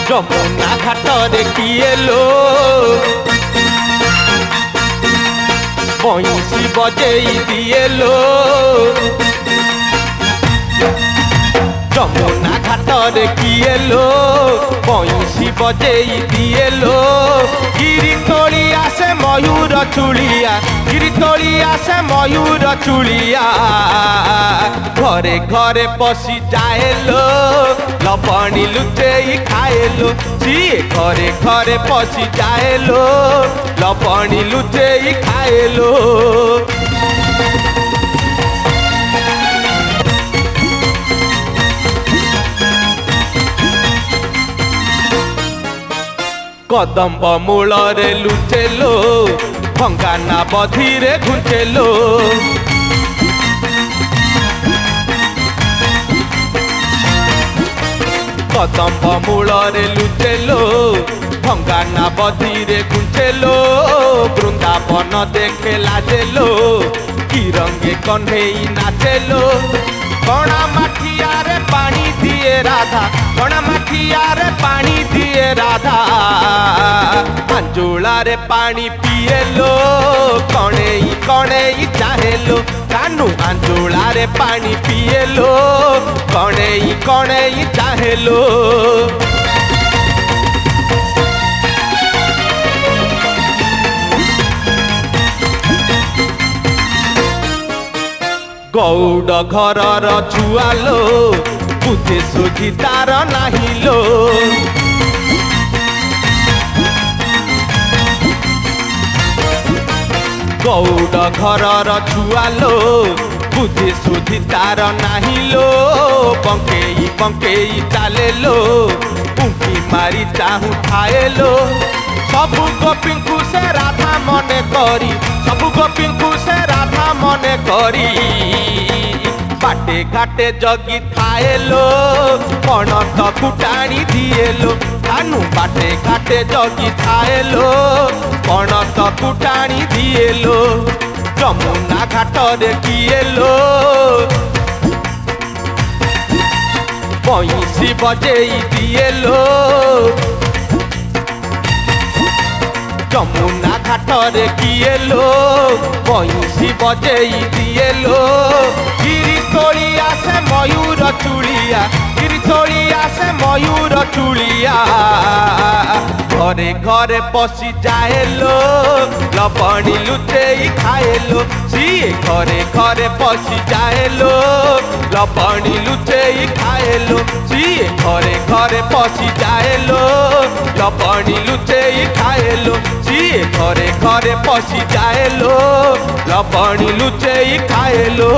যমুনা ঘাটরে কিয়ে লো বংশী বজেই দিয়ে লো যমুনা ঘাটরে কিয়ে লো বংশী বজেই দিয়ে লো গিরি তোলি আসে ময়ূর চুড়িয়া গিরি তোলি আসে ময়ূর চুড়িয়া ঘরে ঘরে পশি যায়লো লবণী লুচেই খায়লো সিয়ে ঘরে ঘরে পশি যায়লো লবণী লুচেই খায়লো কদম্ব মূলরে লুচেলো ভঙ্গানা বধিরে ঘুঞ্চেলো কদম্ব মূলরে লুচেলো ভঙ্গানা বধিরে ঘুঞ্চেলো বৃন্দাবন দেখে লাজেলো কি রঙে কণ্ঠেই নাচেলো কণা মাঠিয়ারে পানি দিয়ে রাধা কণা মাঠিয়ারে পানি দিয়ে রাধা আঞ্জুলারে পানি পিয়েলো কণেই কণেই চাহেলো কানু আঞ্জুলারে পানি পিয়েলো কণেই কণেই চাহেলো গৌড় ঘরর ছুয়ালো বুঝে সুঝি তার নাহিলো গৌড় ঘরর ছুয়ালো বুঝে সুঝি তার নাহিলো বঙ্কেই বঙ্কেই চালেলো উঁকি মারি চাহু খায়েলো सबु गोपीଙ୍କୁ से राधा मने करी सबु गोपीଙ୍କୁ से राधा मने करी बाटे घाटे जगी थाएलो पणत कुटाणी दिएलो कानू बाटे घाटे जगी थाएलो पणत कुटाणी दिएलो যমুনা ঘাটরে কিয়েলো বংশী বজেই দিয়েলো যমুনা ঘাটরে কিয়েলো বংশী বজেই দিয়েলো গিরি তোলি আসে ময়ূর চুড়িয়া গিরি তোলি আসে ময়ূর চুড়িয়া ঘরে ঘরে পশি যায়লো লবণী লুচেই খায়লো সিয়ে ঘরে ঘরে পশি যায়লো লবণী লুচেই খায়লো সিয়ে ঘরে ঘরে পশি যায়লো লবণী লুচেই খায়লো সিয়ে ঘরে ঘরে পশি যায়লো লবণী লুচেই খায়লো।